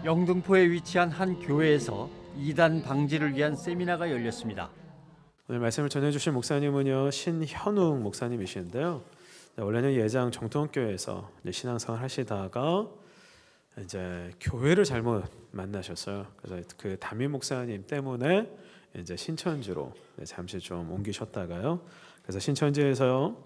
영등포에 위치한 한 교회에서 이단 방지를 위한 세미나가 열렸습니다. 오늘 말씀을 전해주실 목사님은요, 신현웅 목사님이시는데요. 원래는 예장 정통교회에서 신앙생활 하시다가 이제 교회를 잘못 만나셨어요. 그래서 그 담임 목사님 때문에 이제 신천지로 잠시 좀 옮기셨다가요. 그래서 신천지에서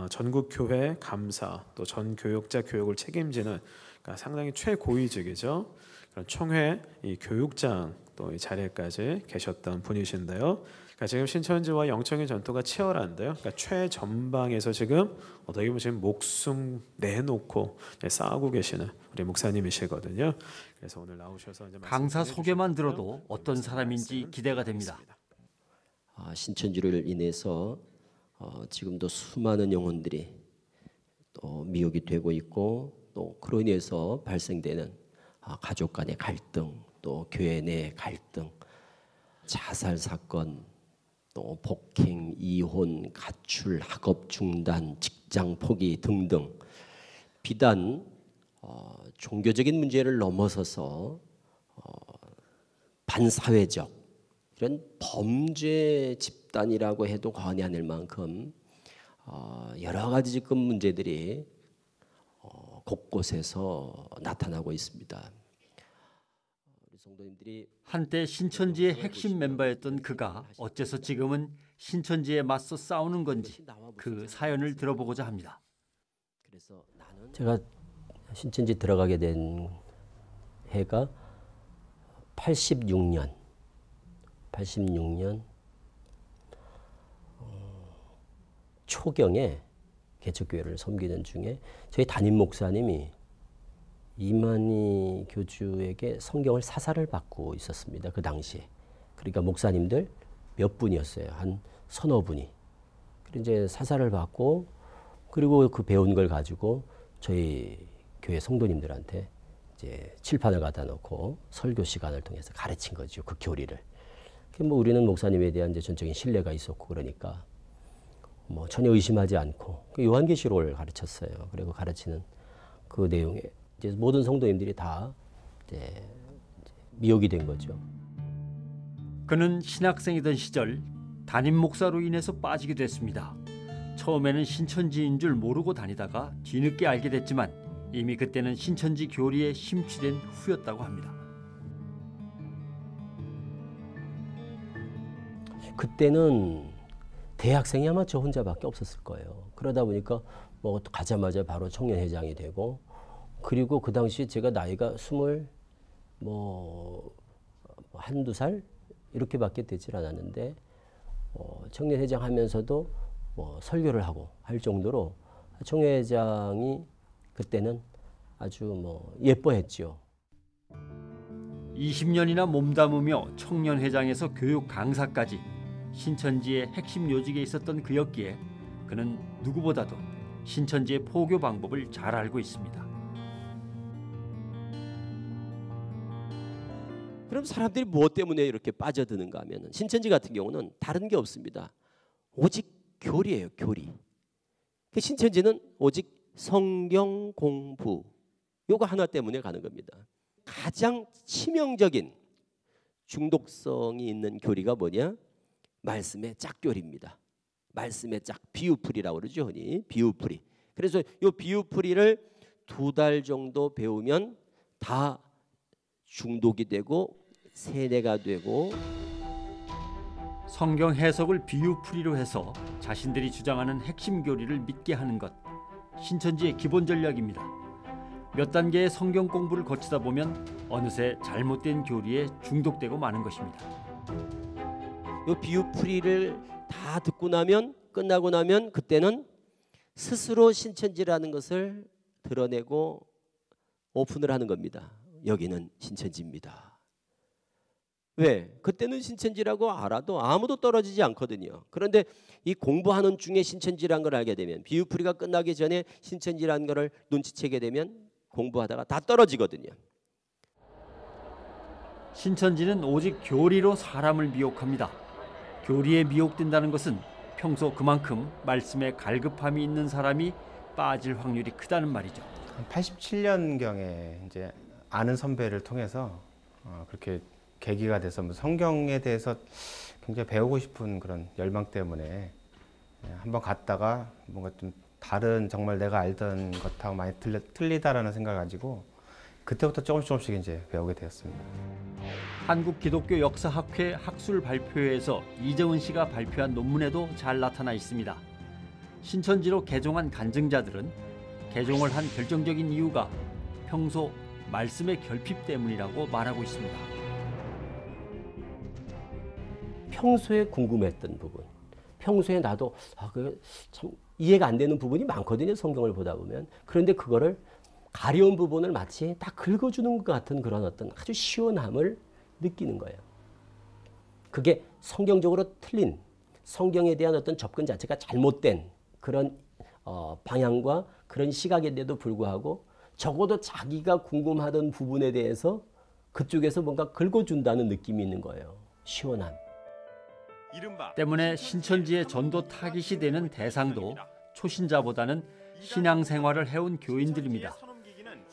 전국 교회 감사 또 전 교육자 교육을 책임지는, 그러니까 상당히 최고위직이죠. 그런 총회 이 교육장 또 이 자리에까지 계셨던 분이신데요. 그러니까 지금 신천지와 영적인 전투가 치열한데요. 그러니까 최전방에서 지금 어떻게 보면 지금 목숨 내놓고 싸우고 계시는 우리 목사님이시거든요. 그래서 오늘 나오셔서 이제 강사 소개만 들어도 어떤 사람인지 기대가 됩니다. 신천지를 인해서 지금도 수많은 영혼들이 또 미혹이 되고 있고, 또 그로 인해서 발생되는 가족 간의 갈등, 또 교회 내 갈등, 자살 사건, 또 폭행, 이혼, 가출, 학업 중단, 직장 포기 등등 비단 종교적인 문제를 넘어서서 반사회적 이런 범죄 집단이라고 해도 과언이 아닐 만큼 여러 가지 지금 문제들이 곳곳에서 나타나고 있습니다. 우리 성도님들이 한때 신천지의 핵심 멤버였던 그가 어째서 지금은 신천지에 맞서 싸우는 건지 그 사연을 들어보고자 합니다. 그래서 제가 신천지 들어가게 된 해가 86년 초경에 개척교회를 섬기는 중에 저희 담임 목사님이 이만희 교주에게 성경을 사사를 받고 있었습니다. 그 당시에. 그러니까 목사님들 몇 분이었어요. 한 서너 분이. 그리고 이제 사사를 받고, 그리고 그 배운 걸 가지고 저희 교회 성도님들한테 이제 칠판을 갖다 놓고 설교 시간을 통해서 가르친 거죠. 그 교리를. 뭐 우리는 목사님에 대한 이제 전적인 신뢰가 있었고, 그러니까 뭐 전혀 의심하지 않고 요한계시록을 가르쳤어요. 그리고 가르치는 그 내용에 이제 모든 성도님들이 다 이제 미혹이 된 거죠. 그는 신학생이던 시절 담임 목사로 인해서 빠지게 됐습니다. 처음에는 신천지인 줄 모르고 다니다가 뒤늦게 알게 됐지만 이미 그때는 신천지 교리에 심취된 후였다고 합니다. 그때는 대학생이 아마 저 혼자밖에 없었을 거예요. 그러다 보니까 뭐 가자마자 바로 청년회장이 되고, 그리고 그 당시에 제가 나이가 한두 살 이렇게밖에 되질 않았는데 청년회장 하면서도 설교를 하고 할 정도로 청년회장이 그때는 아주 예뻐했죠. 20년이나 몸담으며 청년회장에서 교육 강사까지 신천지의 핵심 요직에 있었던 그였기에 그는 누구보다도 신천지의 포교 방법을 잘 알고 있습니다. 그럼 사람들이 무엇 때문에 이렇게 빠져드는가 하면, 신천지 같은 경우는 다른 게 없습니다. 오직 교리예요, 교리. 신천지는 오직 성경 공부 요거 하나 때문에 가는 겁니다. 가장 치명적인 중독성이 있는 교리가 뭐냐? 말씀의 짝교리입니다. 말씀의 짝, 비유풀이라고 그러죠, 흔히. 비유풀이. 그래서 이 비유풀이를 2달 정도 배우면 다 중독이 되고 세뇌가 되고. 성경 해석을 비유풀이로 해서 자신들이 주장하는 핵심 교리를 믿게 하는 것, 신천지의 기본 전략입니다. 몇 단계의 성경 공부를 거치다 보면 어느새 잘못된 교리에 중독되고 마는 것입니다. 이 비유풀이를 다 듣고 나면, 끝나고 나면 그때는 스스로 신천지라는 것을 드러내고 오픈을 하는 겁니다. 여기는 신천지입니다. 왜? 그때는 신천지라고 알아도 아무도 떨어지지 않거든요. 그런데 이 공부하는 중에 신천지라는 걸 알게 되면, 비유풀이가 끝나기 전에 신천지라는 걸 눈치채게 되면 공부하다가 다 떨어지거든요. 신천지는 오직 교리로 사람을 미혹합니다. 교리에 미혹된다는 것은 평소 그만큼 말씀에 갈급함이 있는 사람이 빠질 확률이 크다는 말이죠. 87년경에 이제 아는 선배를 통해서 그렇게 계기가 돼서 성경에 대해서 굉장히 배우고 싶은 그런 열망 때문에 한번 갔다가 뭔가 좀 다른 정말 내가 알던 것하고 많이 틀리다라는 생각을 가지고 그때부터 조금씩 이제 배우게 되었습니다. 한국기독교역사학회 학술 발표회에서 이정은 씨가 발표한 논문에도 잘 나타나 있습니다. 신천지로 개종한 간증자들은 개종을 한 결정적인 이유가 평소 말씀의 결핍 때문이라고 말하고 있습니다. 평소에 궁금했던 부분, 평소에 나도 참 이해가 안 되는 부분이 많거든요. 성경을 보다 보면. 그런데 그거를 가려운 부분을 마치 딱 긁어주는 것 같은 그런 어떤 아주 시원함을 느끼는 거예요. 그게 성경적으로 틀린, 성경에 대한 어떤 접근 자체가 잘못된 그런 방향과 그런 시각인데도 불구하고 적어도 자기가 궁금하던 부분에 대해서 그쪽에서 뭔가 긁어준다는 느낌이 있는 거예요. 시원함. 때문에 신천지의 전도 타깃이 되는 대상도 초신자보다는 신앙생활을 해온 교인들입니다.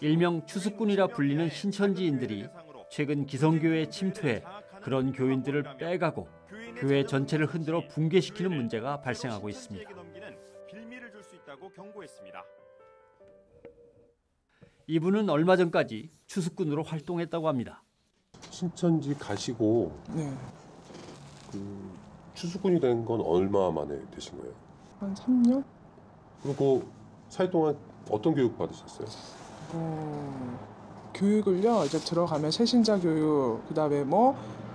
일명 추수꾼이라 불리는 신천지인들이 최근 기성교회에 침투해 그런 교인들을 빼가고 교회 전체를 흔들어 붕괴시키는 문제가 발생하고 있습니다. 이분은 얼마 전까지 추수꾼으로 활동했다고 합니다. 신천지 가시고 추수꾼이 된 건 얼마 만에 되신 거예요? 한 3년? 그리고 사회 동안 어떤 교육 받으셨어요? 교육을요, 이제 들어가면 새신자 교육, 그다음에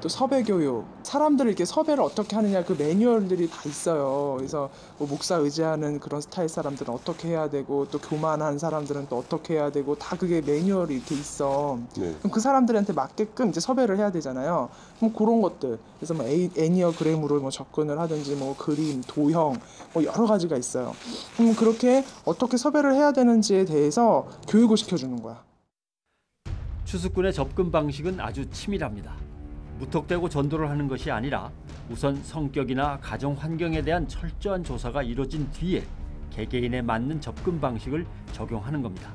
또 섭외 교육, 사람들을 이렇게 섭외를 어떻게 하느냐 그 매뉴얼들이 다 있어요. 그래서 목사 의지하는 그런 스타일 사람들은 어떻게 해야 되고 또 교만한 사람들은 또 어떻게 해야 되고 다 그게 매뉴얼이 이렇게 있어. 네. 그럼 그 사람들한테 맞게끔 이제 섭외를 해야 되잖아요. 그럼 그런 것들, 그래서 애니어그램으로 접근을 하든지 그림, 도형, 여러 가지가 있어요. 그럼 그렇게 어떻게 섭외를 해야 되는지에 대해서 교육을 시켜주는 거야. 추수꾼의 접근 방식은 아주 치밀합니다. 무턱대고 전도를 하는 것이 아니라 우선 성격이나 가정 환경에 대한 철저한 조사가 이루어진 뒤에 개개인에 맞는 접근 방식을 적용하는 겁니다.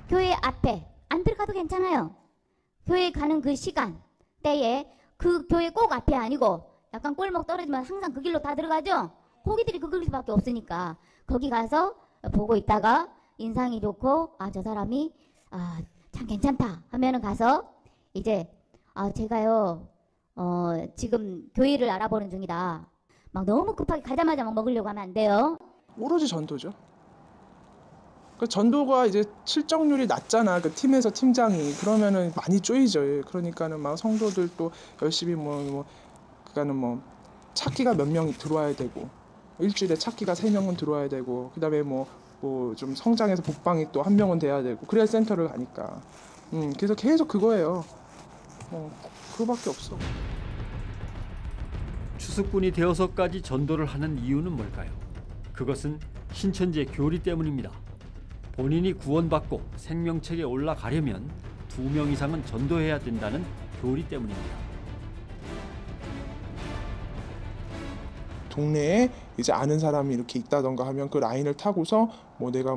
교회 앞에 안 들어가도 괜찮아요. 교회 가는 그 시간, 때에 그 교회 꼭 앞이 아니고 약간 골목 떨어지면 항상 그 길로 다 들어가죠. 호기들이 그 길밖에 없으니까 거기 가서 보고 있다가 인상이 좋고 저 사람이 참 괜찮다 하면은 가서 이제 제가요 지금 교회를 알아보는 중이다. 막 너무 급하게 가자마자 막 먹으려고 하면 안 돼요. 오로지 전도죠. 그 전도가 이제 실적률이 낮잖아. 그 팀에서 팀장이 그러면은 많이 쪼이죠. 그러니까는 막 성도들도 열심히 그러니까는 찾기가 몇 명이 들어와야 되고 일주일에 찾기가 3명은 들어와야 되고 그다음에 좀 성장해서 복방이 또 1명은 돼야 되고 그래야 센터를 가니까. 그래서 계속 그거예요. 그거밖에 없어. 추수꾼이 되어서까지 전도를 하는 이유는 뭘까요? 그것은 신천지의 교리 때문입니다. 본인이 구원받고 생명책에 올라가려면 2명 이상은 전도해야 된다는 교리 때문입니다. 동네에 이제 아는 사람이 이렇게 있다던가 하면 그 라인을 타고서 내가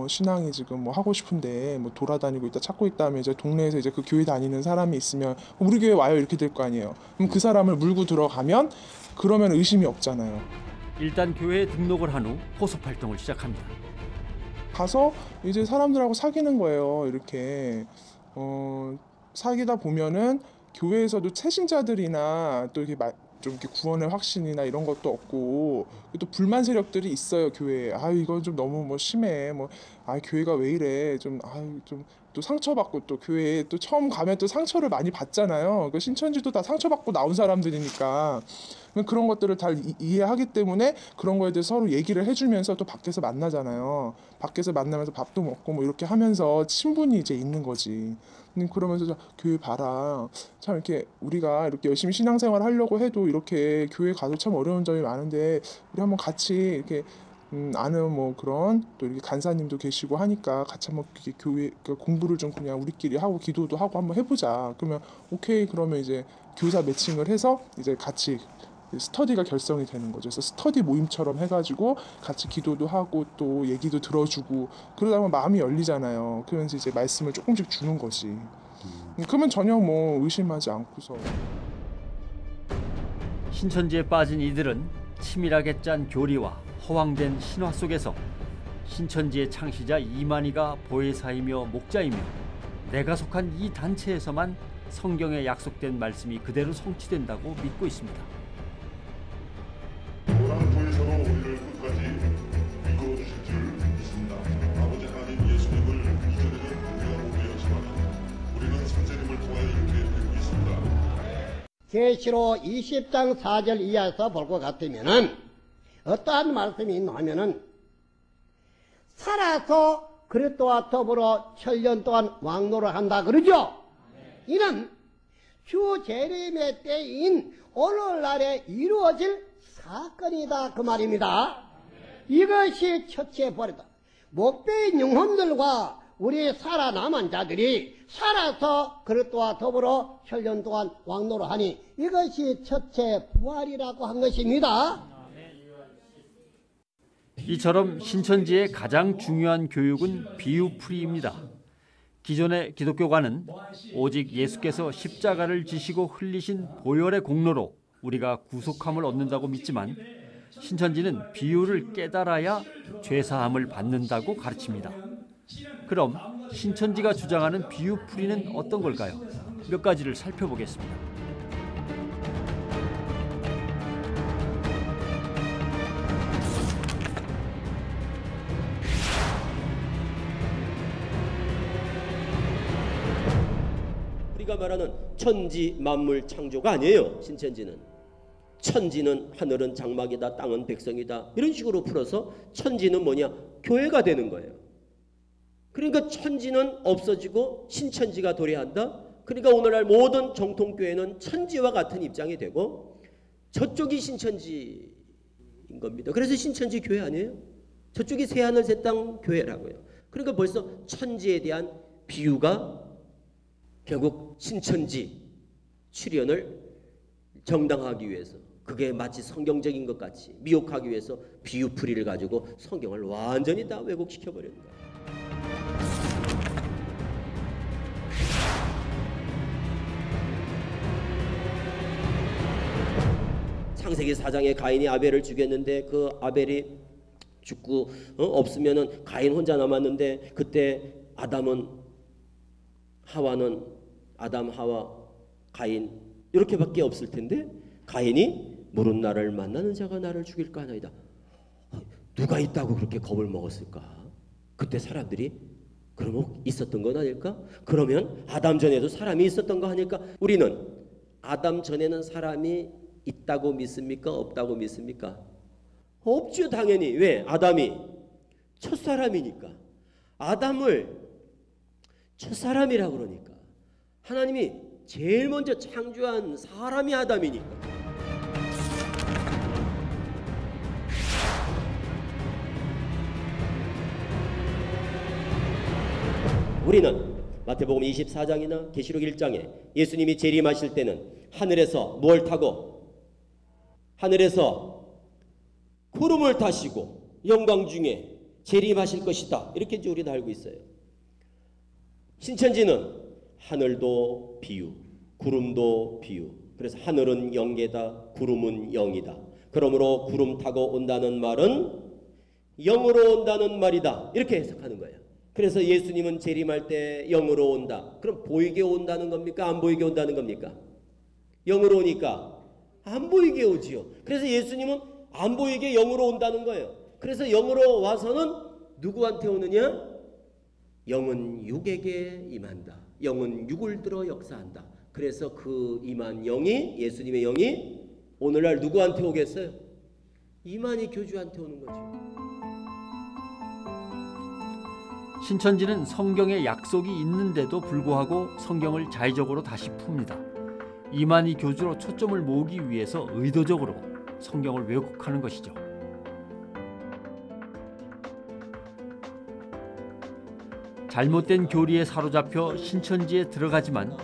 신앙이 지금 하고 싶은데 돌아다니고 있다 찾고 있다 하면 이제 동네에서 이제 그 교회 다니는 사람이 있으면 우리 교회 와요 이렇게 될 거 아니에요. 그럼 그 사람을 물고 들어가면 그러면 의심이 없잖아요. 일단 교회에 등록을 한 후 포섭 활동을 시작합니다. 가서 이제 사람들하고 사귀는 거예요. 이렇게 사귀다 보면은 교회에서도 새신자들이나 또 이렇게 좀 이렇게 구원의 확신이나 이런 것도 없고 또 불만 세력들이 있어요. 교회에. 이거 좀 너무 심해. 교회가 왜 이래. 좀 또 상처받고 또 교회에 또 처음 가면 또 상처를 많이 받잖아요. 그 신천지도 다 상처받고 나온 사람들이니까 그런 것들을 다 이해하기 때문에 그런 거에 대해서 서로 얘기를 해주면서 또 밖에서 만나잖아요. 밖에서 만나면서 밥도 먹고 이렇게 하면서 친분이 이제 있는 거지. 그러면서 교회 봐라. 참 이렇게 우리가 이렇게 열심히 신앙생활 하려고 해도 이렇게 교회 가도 참 어려운 점이 많은데 우리 한번 같이 이렇게 아는 뭐 그런 또 이렇게 간사님도 계시고 하니까 같이 한번 교회 공부를 좀 그냥 우리끼리 하고 기도도 하고 한번 해보자. 그러면 오케이, 그러면 이제 교사 매칭을 해서 이제 같이 스터디가 결성이 되는 거죠. 그래서 스터디 모임처럼 해가지고 같이 기도도 하고 또 얘기도 들어주고 그러다 보면 마음이 열리잖아요. 그러면서 이제 말씀을 조금씩 주는 거지. 그러면 전혀 뭐 의심하지 않고서. 신천지에 빠진 이들은 치밀하게 짠 교리와 허황된 신화 속에서 신천지의 창시자 이만희가 보혜사이며 목자이며 내가 속한 이 단체에서만 성경에 약속된 말씀이 그대로 성취된다고 믿고 있습니다. 오라는 보혜사로 우리를 끝까지 이끌어 주실 줄 믿습니다. 아버지 하나님 예수님을 이전에는 우리가 못 배웠지만 우리는 선생님을 통해 이렇게 배우고 있습니다. 계시록 20장 4절 이하에서 볼 것 같으면은 어떠한 말씀이 있나 하면은 살아서 그리스도와 더불어 천년 동안 왕노를 한다 그러죠. 이는 주 재림의 때인 오늘날에 이루어질 사건이다 그 말입니다. 이것이 첫째 버리다. 못배인 영혼들과 우리 살아남은 자들이 살아서 그리스도와 더불어 천년 동안 왕노를 하니 이것이 첫째 부활이라고 한 것입니다. 이처럼 신천지의 가장 중요한 교육은 비유풀이입니다. 기존의 기독교관은 오직 예수께서 십자가를 지시고 흘리신 보혈의 공로로 우리가 구속함을 얻는다고 믿지만 신천지는 비유를 깨달아야 죄사함을 받는다고 가르칩니다. 그럼 신천지가 주장하는 비유풀이는 어떤 걸까요? 몇 가지를 살펴보겠습니다. 우리가 말하는 천지 만물 창조가 아니에요. 신천지는 천지는 하늘은 장막이다, 땅은 백성이다, 이런 식으로 풀어서 천지는 뭐냐? 교회가 되는 거예요. 그러니까 천지는 없어지고 신천지가 도래한다. 그러니까 오늘날 모든 정통교회는 천지와 같은 입장이 되고 저쪽이 신천지인 겁니다. 그래서 신천지 교회 아니에요? 저쪽이 새하늘 새땅 교회라고요. 그러니까 벌써 천지에 대한 비유가 결국 신천지 출현을 정당화하기 위해서, 그게 마치 성경적인 것 같이 미혹하기 위해서 비유풀이를 가지고 성경을 완전히 다 왜곡시켜버리는 거예요. 창세기 4장에 가인이 아벨을 죽였는데 그 아벨이 죽고 없으면은 가인 혼자 남았는데 그때 아담, 하와, 가인 이렇게밖에 없을 텐데 가인이 모른 나를 만나는 자가 나를 죽일까 하나이다. 누가 있다고 그렇게 겁을 먹었을까? 그때 사람들이 그러면 있었던 건 아닐까? 그러면 아담 전에도 사람이 있었던 거 아닐까? 우리는 아담 전에는 사람이 있다고 믿습니까? 없다고 믿습니까? 없죠, 당연히. 왜? 아담이 첫사람이니까. 아담을 첫사람이라고 그러니까. 하나님이 제일 먼저 창조한 사람이 아담이니까. 우리는 마태복음 24장이나 계시록 1장에 예수님이 재림하실 때는 하늘에서 뭘 타고? 하늘에서 구름을 타시고 영광 중에 재림하실 것이다. 이렇게 이제 우리는 알고 있어요. 신천지는 하늘도 비유, 구름도 비유. 그래서 하늘은 영계다, 구름은 영이다. 그러므로 구름 타고 온다는 말은 영으로 온다는 말이다. 이렇게 해석하는 거예요. 그래서 예수님은 재림할 때 영으로 온다. 그럼 보이게 온다는 겁니까? 안 보이게 온다는 겁니까? 영으로 오니까 안 보이게 오지요. 그래서 예수님은 안 보이게 영으로 온다는 거예요. 그래서 영으로 와서는 누구한테 오느냐? 영은 육에게 임한다. 영은 육을 들어 역사한다. 그래서 그 임한 영이, 예수님의 영이 오늘날 누구한테 오겠어요? 이만희 교주한테 오는 거죠. 신천지는 성경에 약속이 있는데도 불구하고 성경을 자의적으로 다시 풉니다. 이만희 교주로 초점을 모으기 위해서 의도적으로 성경을 왜곡하는 것이죠. 잘못된 교리에 사로잡혀 신천지에 들어가지만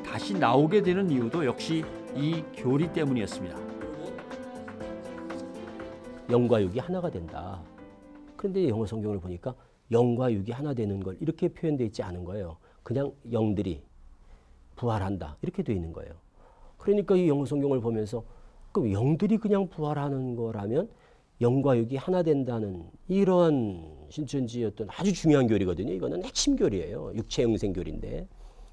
다시 나오게 되는 이유도 역시 이 교리 때문이었습니다. 영과 육이 하나가 된다. 그런데 영어 성경을 보니까 영과 육이 하나 되는 걸 이렇게 표현되어 있지 않은 거예요. 그냥 영들이 부활한다 이렇게 되어 있는 거예요. 그러니까 이 영어 성경을 보면서 그럼 영들이 그냥 부활하는 거라면 영과 육이 하나 된다는 이러한 신천지의 어떤 아주 중요한 교리거든요. 이거는 핵심 교리예요. 육체 영생 교리인데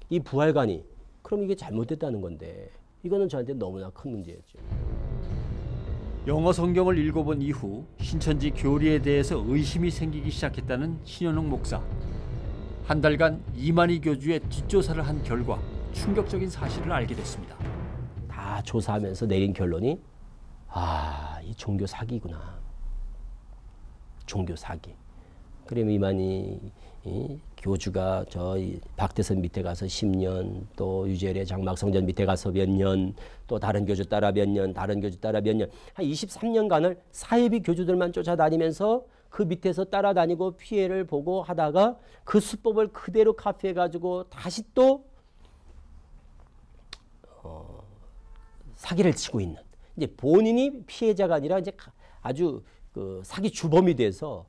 이 부활관이 그럼 이게 잘못됐다는 건데 이거는 저한테 너무나 큰 문제였죠. 영어 성경을 읽어본 이후 신천지 교리에 대해서 의심이 생기기 시작했다는 신현웅 목사. 한 달간 이만희 교주의 뒷조사를 한 결과 충격적인 사실을 알게 됐습니다. 다 조사하면서 내린 결론이 이 종교 사기구나. 종교 사기. 그럼 이만희 교주가 저희 박대선 밑에 가서 10년, 또 유재래 장막성전 밑에 가서 몇 년, 또 다른 교주 따라 몇 년, 다른 교주 따라 몇 년, 한 23년간을 사이비 교주들만 쫓아다니면서 그 밑에서 따라다니고 피해를 보고 하다가 그 수법을 그대로 카피해가지고 다시 또 사기를 치고 있는, 이제 본인이 피해자가 아니라 이제 아주 그 사기 주범이 돼서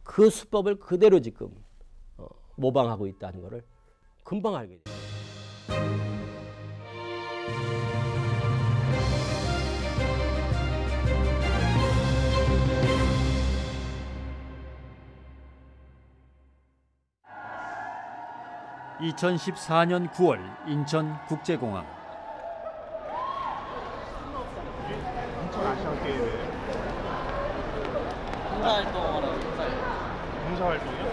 그 수법을 그대로 지금 모방하고 있다는 것을 금방 알게 됐어요. (2014년 9월) 인천국제공항. 인천 아시안 게임에 봉사활동이요?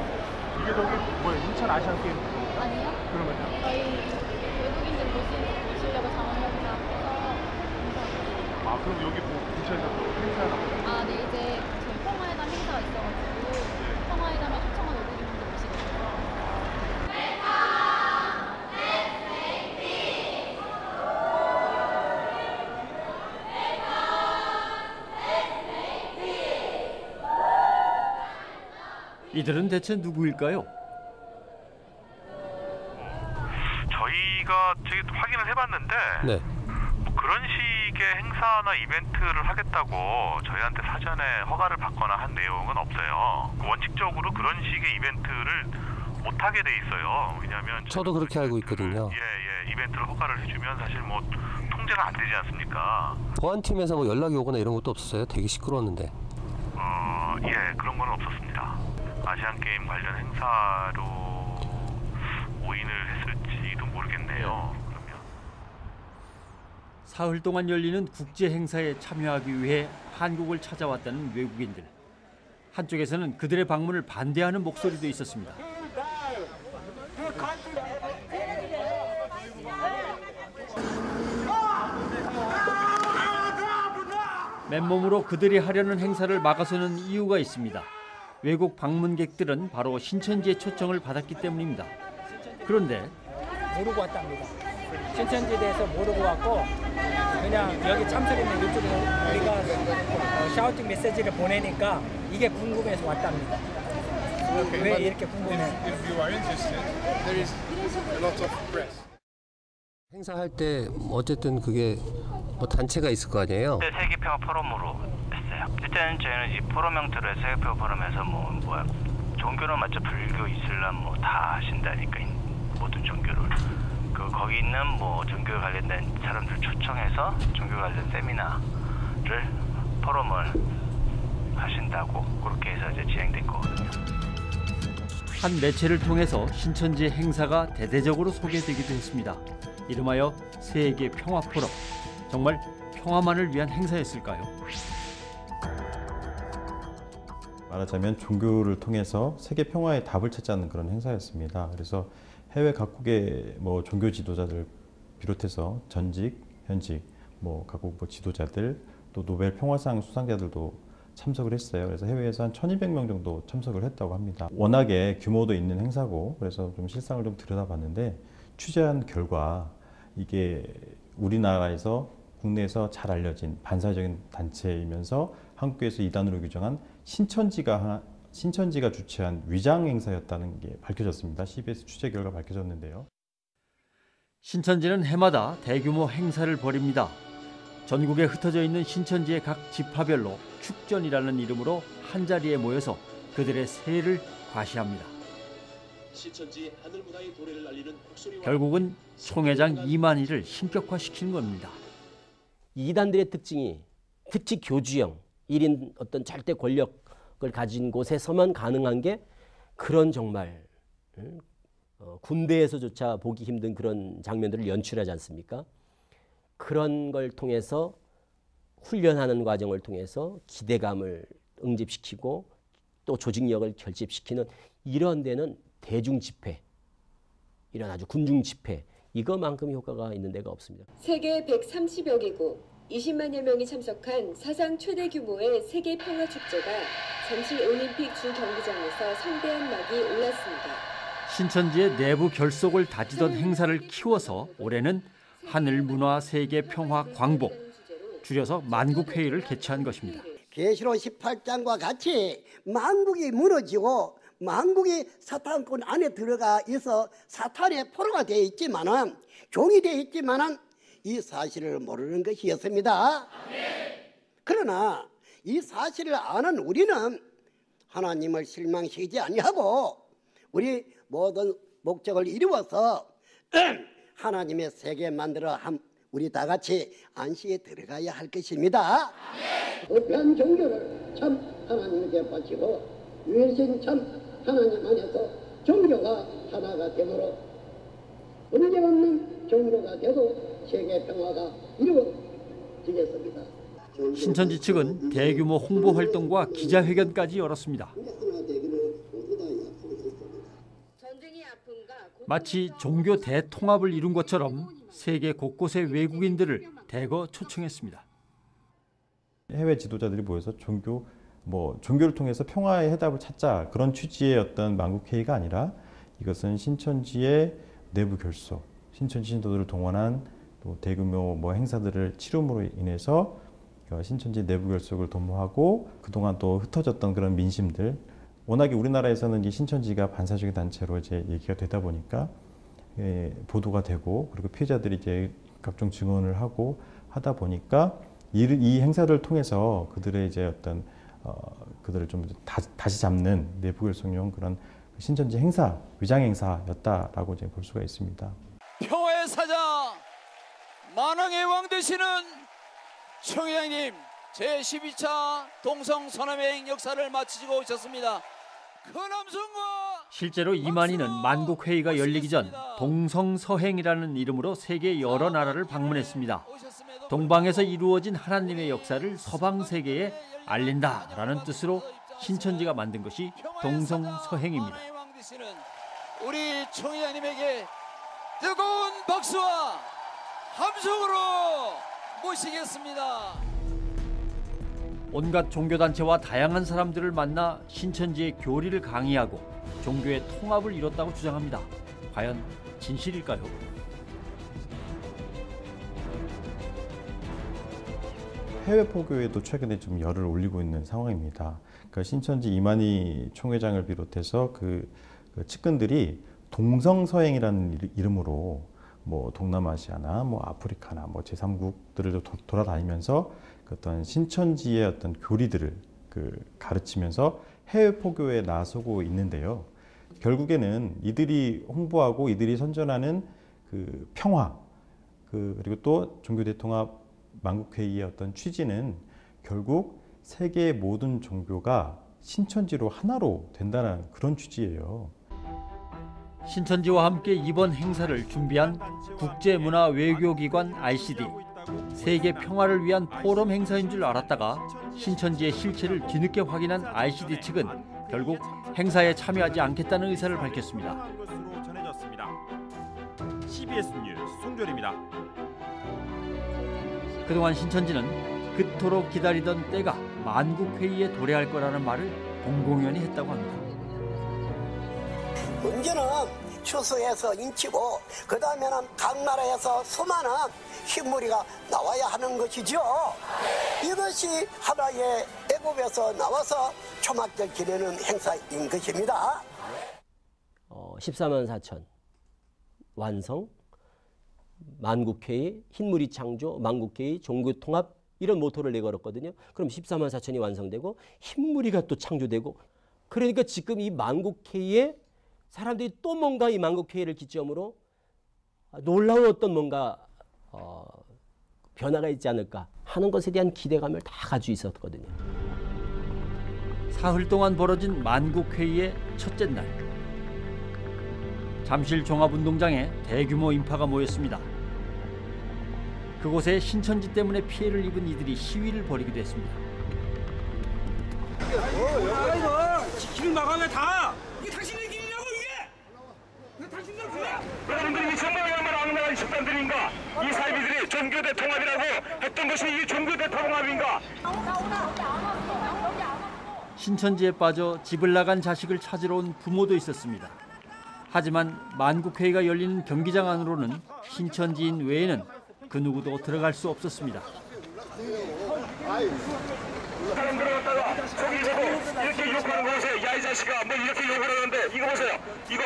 이게 저기 뭐예요? 인천 아시안 게임? 아니요. 그러면요? 저희 외국인들 모시려고 장원영사 해서 그럼 여기 뭐 근처에서 행사나 보요? 네, 이제 저희 평화회담 행사가 있어가지고 평화회담에 초청한 외국인분들 모시려고. 이들은 대체 누구일까요? 저희가 확인을 해봤는데 뭐 그런 식의 행사나 이벤트를 하겠다고 저희한테 사전에 허가를 받거나 한 내용은 없어요. 원칙적으로 그런 식의 이벤트를 못하게 돼 있어요. 왜냐하면 저도 그렇게 알고 있거든요. 이벤트를 허가를 해주면 사실 뭐 통제가 안 되지 않습니까? 보안팀에서 뭐 연락이 오거나 이런 것도 없었어요? 되게 시끄러웠는데. 그런 거는 없었습니다. 아시안게임 관련 행사로 오인을 했을지도 모르겠네요. 그러면 사흘 동안 열리는 국제 행사에 참여하기 위해 한국을 찾아왔다는 외국인들. 한쪽에서는 그들의 방문을 반대하는 목소리도 있었습니다. 맨몸으로 그들이 하려는 행사를 막아서는 이유가 있습니다. 외국 방문객들은 바로 신천지의 초청을 받았기 때문입니다. 그런데 모르고 왔답니다. 신천지에 대해서 모르고 왔고 그냥 여기 참석했는 이쪽에서 우리가 샤우팅 메시지를 보내니까 이게 궁금해서 왔답니다. 왜 이렇게 궁금해? 행사할 때 어쨌든 그게 뭐 단체가 있을 거 아니에요? 네, 세계평화 포럼으로 했어요. 일단 저희는 이 포럼 형태로 세계평화 포럼에서 종교는 맞죠? 불교, 이슬람 뭐 다 하신다니까 모든 종교를 거기 있는 종교에 관련된 사람들 초청해서 종교 관련 세미나를 포럼을 하신다고 그렇게 해서 이제 진행된 거거든요. 한 매체를 통해서 신천지의 행사가 대대적으로 소개되기도 했습니다. 이름하여 세계 평화 포럼. 정말 평화만을 위한 행사였을까요? 말하자면 종교를 통해서 세계 평화의 답을 찾자는 그런 행사였습니다. 그래서 해외 각국의 종교 지도자들 비롯해서 전직, 현직, 각국 지도자들 또 노벨 평화상 수상자들도 참석을 했어요. 그래서 해외에서 한 1,200명 정도 참석을 했다고 합니다. 워낙에 규모도 있는 행사고 그래서 좀 실상을 좀 들여다봤는데 취재한 결과 이게 우리나라에서 국내에서 잘 알려진 반사적인 단체이면서 한국에서 이단으로 규정한 신천지가 신천지가 주최한 위장 행사였다는 게 밝혀졌습니다. CBS 취재 결과 밝혀졌는데요. 신천지는 해마다 대규모 행사를 벌입니다. 전국에 흩어져 있는 신천지의 각 지파별로 축전이라는 이름으로 한자리에 모여서 그들의 세를 과시합니다. 신천지 하늘문화의 도래를 알리는 목소리와 결국은 총회장 이만희를 신격화시키는 겁니다. 이단들의 특징이 특히 교주형 1인 어떤 절대 권력을 가진 곳에서만 가능한 게 그런 정말 군대에서조차 보기 힘든 그런 장면들을 연출하지 않습니까? 그런 걸 통해서 훈련하는 과정을 통해서 기대감을 응집시키고 또 조직력을 결집시키는 이런 데는 대중 집회, 이런 아주 군중 집회, 이거만큼 효과가 있는 데가 없습니다. 세계 130여 개국 20만여 명이 참석한 사상 최대 규모의 세계 평화 축제가 잠실 올림픽 주 경기장에서 성대한 막이 올랐습니다. 신천지의 내부 결속을 다지던 행사를 키워서 올해는 하늘문화 세계 평화 광복, 줄여서 만국회의를 개최한 것입니다. 계시록 18장과 같이 만국이 무너지고 만국이 사탄권 안에 들어가 있어 사탄의 포로가 되어 있지만은 종이 되어 있지만은 이 사실을 모르는 것이었습니다. 그러나 이 사실을 아는 우리는 하나님을 실망시키지 아니하고 우리 모든 목적을 이루어서 하나님의 세계 만들어 우리 다 같이 안식에 들어가야 할 것입니다. 부패한 종교를 참 하나님께 바치고 유일신 참 하나님 안에서 종교가 하나가 되도록 문제없는 종교가 되고 세계 평화가 이루어지겠습니다. 신천지 측은 대규모 홍보 활동과 기자회견까지 열었습니다. 마치 종교 대통합을 이룬 것처럼 세계 곳곳의 외국인들을 대거 초청했습니다. 해외 지도자들이 모여서 종교를 통해서 평화의 해답을 찾자, 그런 취지의 어떤 만국회의가 아니라 이것은 신천지의 내부 결속, 신천지 신도들을 동원한 또 대규모 행사들을 치름으로 인해서 신천지 내부 결속을 도모하고 그동안 또 흩어졌던 그런 민심들, 워낙에 우리나라에서는 이 신천지가 반사적인 단체로 이제 얘기가 되다 보니까 보도가 되고 그리고 피해자들이 이제 각종 증언을 하고 하다 보니까 이 행사를 통해서 그들의 이제 어떤 그들을 좀 다시 잡는 내부 결속용 그런 신천지 행사, 위장 행사였다라고 이제 볼 수가 있습니다. 평화의 사자, 만왕의 왕 되시는 총회장님 제12차 동성선언행 역사를 마치고 오셨습니다. 실제로 이만희는 만국회의가 열리기 전 동성서행이라는 이름으로 세계 여러 나라를 방문했습니다. 동방에서 이루어진 하나님의 역사를 서방 세계에 알린다라는 뜻으로 신천지가 만든 것이 동성서행입니다. 우리 총회장님에게 뜨거운 박수와 함성으로 모시겠습니다. 온갖 종교단체와 다양한 사람들을 만나 신천지의 교리를 강의하고 종교의 통합을 이뤘다고 주장합니다. 과연 진실일까요? 해외 포교에도 최근에 좀 열을 올리고 있는 상황입니다. 그러니까 신천지 이만희 총회장을 비롯해서 그 측근들이 동성서행이라는 이름으로 동남아시아나 아프리카나 제3국들을 돌아다니면서 어떤 신천지의 어떤 교리들을 가르치면서 해외 포교에 나서고 있는데요. 결국에는 이들이 홍보하고 이들이 선전하는 평화 그리고 또 종교 대통합 만국회의의 어떤 취지는 결국 세계의 모든 종교가 신천지로 하나로 된다는 그런 취지예요. 신천지와 함께 이번 행사를 준비한 국제문화외교기관 ICD, 세계 평화를 위한 포럼 행사인 줄 알았다가 신천지의 실체를 뒤늦게 확인한 ICD 측은 결국 행사에 참여하지 않겠다는 의사를 밝혔습니다. CBS 뉴스 송별입니다. 그동안 신천지는 그토록 기다리던 때가 만국회의에 도래할 거라는 말을 공공연히 했다고 합니다. 문제는 추수해서 인치고 그 다음에는 각 나라에서 수많은 흰무리가 나와야 하는 것이죠. 이것이 하나의 계급에서 나와서 초막절 기리는 행사인 것입니다. 14만 4천 완성, 만국회의, 흰무리 창조, 만국회의, 종교통합 이런 모토를 내걸었거든요. 그럼 14만 4천이 완성되고 흰무리가 또 창조되고, 그러니까 지금 이 만국회의에 사람들이 또 뭔가 이 만국회의를 기점으로 놀라운 어떤 뭔가 변화가 있지 않을까 하는 것에 대한 기대감을 다 가지고 있었거든요. 사흘 동안 벌어진 만국회의의 첫째 날, 잠실 종합운동장에 대규모 인파가 모였습니다. 그곳에 신천지 때문에 피해를 입은 이들이 시위를 벌이기도 했습니다. 길 막아내 다! 이게 당신의 길이냐고 이게! 당신들 길이야! 여러분들이 선명하면 악랄한 집단들인가? 이 사이비들이 종교대 통합이라고 했던 것이 이 종교대 통합인가? 신천지에 빠져 집을 나간 자식을 찾으러 온 부모도 있었습니다. 하지만 만국회의가 열리는 경기장 안으로는 신천지인 외에는 그 누구도 들어갈 수 없었습니다. 사람 들어갔다가 저기 보고 이렇게 욕하는 거 보세요. 야 이 자식아 뭐 이렇게 욕을 하는데 이거 보세요. 이거.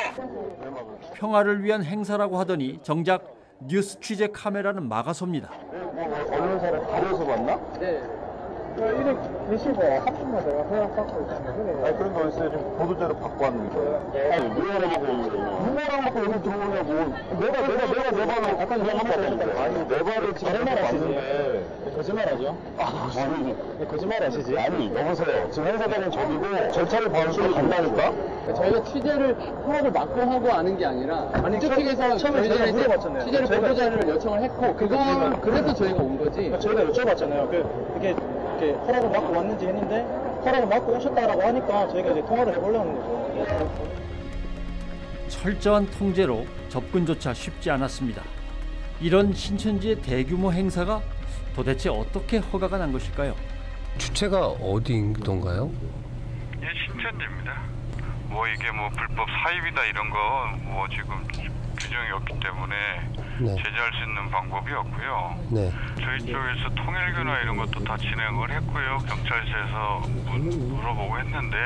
평화를 위한 행사라고 하더니 정작 뉴스 취재 카메라는 막아섭니다. 언론사를 가려서 봤나? 네. 이렇게 계시고 하품만 내가 허락받고 있잖아요. 아니 그런 거 있어요. 지금 보도자료 받고 왔는데. 아니 누구랑 받고 여기 들어오냐고. 내가 아까 내가 한번 아니 내 발을 지금 봤는데 거짓말하죠? 아니 거짓말하시지? 아니 여보세요. 지금 행사장은 저기고 절차를 밟으시고 간다니까? 저희가 취재를 통합을 막고 하고 하는 게 아니라 이쪽에서 저희들이 취재를 보도자료를 요청을 했고 그래서 저희가 온 거지. 저희가 여쭤봤잖아요. 이게 허락을 받고 왔는지 했는데 허락을 받고 오셨다라고 하니까 저희가 이제 통화를 해보려는 거죠. 철저한 통제로 접근조차 쉽지 않았습니다. 이런 신천지의 대규모 행사가 도대체 어떻게 허가가 난 것일까요? 주체가 어디인가요? 예, 신천지입니다. 뭐 이게 뭐 불법 사입이다 이런 거 뭐 지금 규정이 없기 때문에 제재할 수 있는 방법이 없고요. 네. 저희 쪽에서 통일교나 이런 것도 다 진행을 했고요. 경찰서에서 물어보고 했는데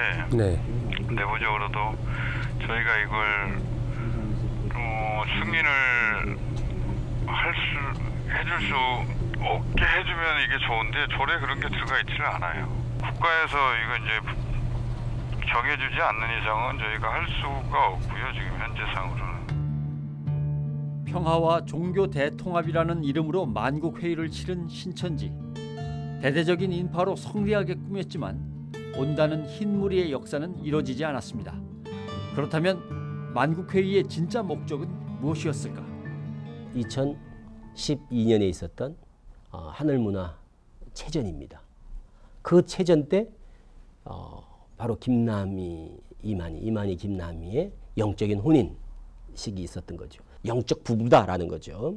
내부적으로도 저희가 이걸 승인을 해줄 수 없게 해주면 이게 좋은데 조례 그런 게 들어가 있지는 않아요. 국가에서 이거 이제 정해주지 않는 이상은 저희가 할 수가 없고요. 지금 현재상으로는. 평화와 종교 대통합이라는 이름으로 만국회의를 치른 신천지. 대대적인 인파로 성대하게 꾸몄지만 온다는 흰무리의 역사는 이뤄지지 않았습니다. 그렇다면 만국회의의 진짜 목적은 무엇이었을까? 2012년에 있었던 하늘문화 체전입니다. 그 체전 때 바로 김남희, 이만희 김남희의 영적인 혼인식이 있었던 거죠. 영적 부부다라는 거죠.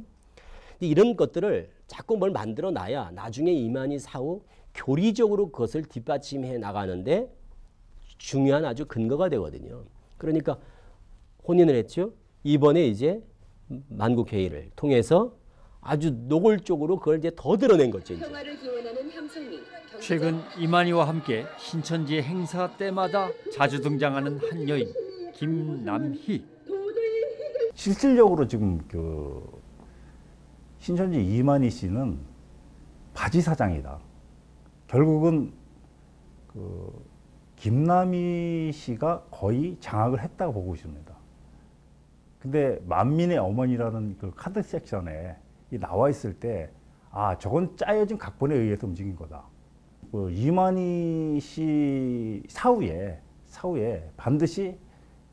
근데 이런 것들을 자꾸 뭘 만들어 놔야 나중에 이만희 사후 교리적으로 그것을 뒷받침해 나가는데 중요한 아주 근거가 되거든요. 그러니까 혼인을 했죠. 이번에 이제 만국회의를 통해서 아주 노골적으로 그걸 이제 더 드러낸 거죠. 이제. 최근 이만희와 함께 신천지의 행사 때마다 자주 등장하는 한 여인, 김남희. 실질적으로 지금 그 신천지 이만희 씨는 바지 사장이다. 결국은 그 김남희 씨가 거의 장악을 했다고 보고 있습니다. 근데 만민의 어머니라는 그 카드 섹션에 나와 있을 때 저건 짜여진 각본에 의해서 움직인 거다. 그 이만희 씨 사후에 반드시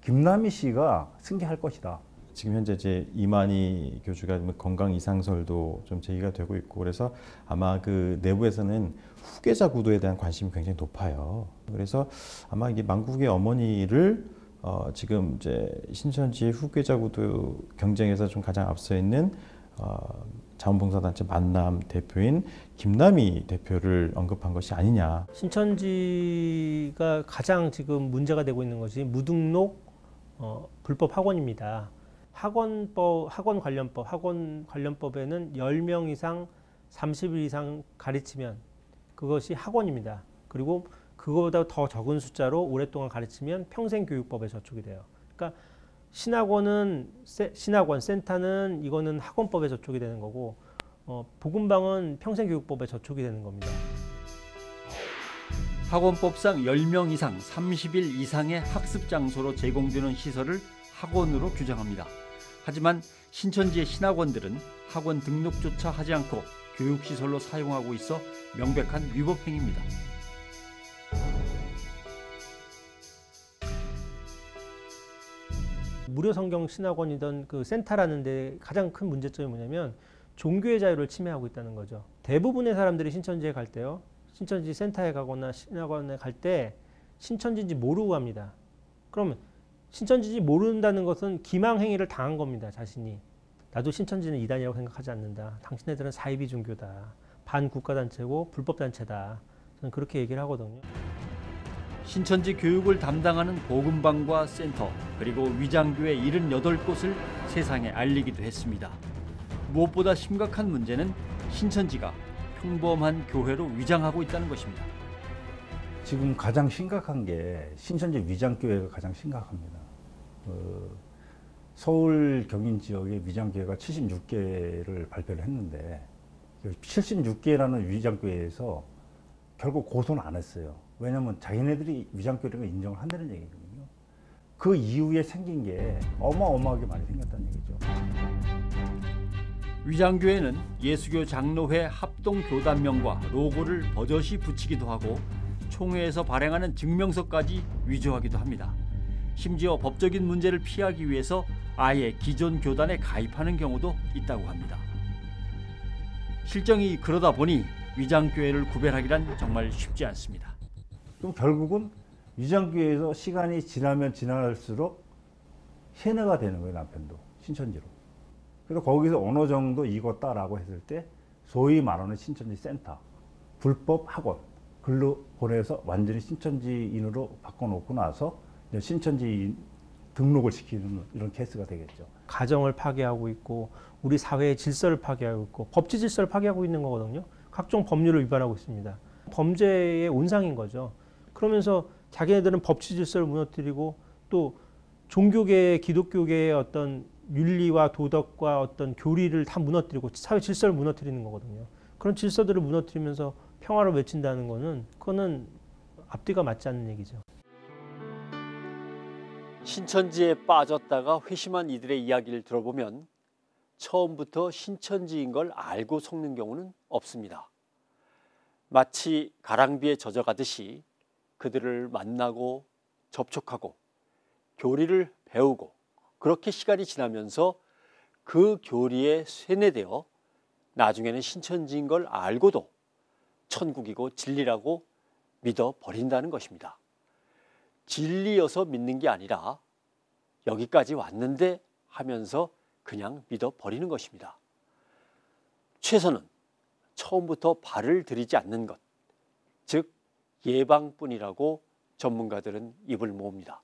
김남희 씨가 승계할 것이다. 지금 현재 이제 이만희 교주가 건강 이상설도 좀 제기가 되고 있고 그래서 아마 그 내부에서는 후계자 구도에 대한 관심이 굉장히 높아요. 그래서 아마 이게 만국의 어머니를 지금 이제 신천지 후계자 구도 경쟁에서 좀 가장 앞서 있는 자원봉사단체 만남 대표인 김남희 대표를 언급한 것이 아니냐. 신천지가 가장 지금 문제가 되고 있는 것이 무등록 불법 학원입니다. 학원 관련법에는 10명 이상 30일 이상 가르치면 그것이 학원입니다. 그리고 그거보다 더 적은 숫자로 오랫동안 가르치면 평생교육법에 저촉이 돼요. 그러니까 신학원, 센터는 이거는 학원법에 저촉이 되는 거고 복음방은 평생교육법에 저촉이 되는 겁니다. 학원법상 10명 이상 30일 이상의 학습 장소로 제공되는 시설을 학원으로 규정합니다. 하지만 신천지의 신학원들은 학원 등록조차 하지 않고 교육시설로 사용하고 있어 명백한 위법 행위입니다. 무료 성경 신학원이던 그 센터라는 데 가장 큰 문제점이 뭐냐면 종교의 자유를 침해하고 있다는 거죠. 대부분의 사람들이 신천지에 갈 때요. 신천지 센터에 가거나 신학원에 갈 때 신천지인지 모르고 갑니다. 그러면 신천지인지 모른다는 것은 기망행위를 당한 겁니다. 자신이. 나도 신천지는 이단이라고 생각하지 않는다. 당신네들은 사이비 종교다. 반국가단체고 불법단체다. 저는 그렇게 얘기를 하거든요. 신천지 교육을 담당하는 복음방과 센터 그리고 위장교회 78곳을 세상에 알리기도 했습니다. 무엇보다 심각한 문제는 신천지가 평범한 교회로 위장하고 있다는 것입니다. 지금 가장 심각한 게 신천지 위장교회가 가장 심각합니다. 서울 경인 지역의 위장교회가 76개를 발표를 했는데 76개라는 위장교회에서 결국 고소는 안 했어요. 왜냐하면 자기네들이 위장교회를 인정을 한다는 얘기거든요. 그 이후에 생긴 게 어마어마하게 많이 생겼다는 얘기죠. 위장교회는 예수교 장로회 합동교단명과 로고를 버젓이 붙이기도 하고 총회에서 발행하는 증명서까지 위조하기도 합니다. 심지어 법적인 문제를 피하기 위해서 아예 기존 교단에 가입하는 경우도 있다고 합니다. 실정이 그러다 보니 위장교회를 구별하기란 정말 쉽지 않습니다. 그럼 결국은 위장교회에서 시간이 지나면 지날수록 세뇌가 되는 거예요, 남편도. 신천지로. 그래서 거기서 어느 정도 익었다라고 했을 때 소위 말하는 신천지 센터, 불법 학원, 글로 보내서 완전히 신천지인으로 바꿔놓고 나서 신천지인 등록을 시키는 이런 케이스가 되겠죠. 가정을 파괴하고 있고 우리 사회의 질서를 파괴하고 있고 법치 질서를 파괴하고 있는 거거든요. 각종 법률을 위반하고 있습니다. 범죄의 온상인 거죠. 그러면서 자기네들은 법치 질서를 무너뜨리고 또 종교계의 기독교계의 어떤 윤리와 도덕과 어떤 교리를 다 무너뜨리고 사회 질서를 무너뜨리는 거거든요. 그런 질서들을 무너뜨리면서 평화를 외친다는 거는 그거는 앞뒤가 맞지 않는 얘기죠. 신천지에 빠졌다가 회심한 이들의 이야기를 들어보면 처음부터 신천지인 걸 알고 속는 경우는 없습니다. 마치 가랑비에 젖어가듯이 그들을 만나고 접촉하고 교리를 배우고 그렇게 시간이 지나면서 그 교리에 세뇌되어 나중에는 신천지인 걸 알고도 천국이고 진리라고 믿어 버린다는 것입니다. 진리여서 믿는 게 아니라 여기까지 왔는데 하면서 그냥 믿어 버리는 것입니다. 최선은 처음부터 발을 들이지 않는 것, 즉 예방뿐이라고 전문가들은 입을 모읍니다.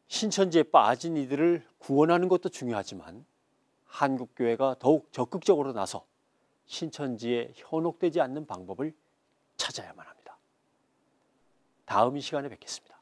신천지에 빠진 이들을 구원하는 것도 중요하지만 한국교회가 더욱 적극적으로 나서 신천지에 현혹되지 않는 방법을 찾아야만 합니다. 다음 이 시간에 뵙겠습니다.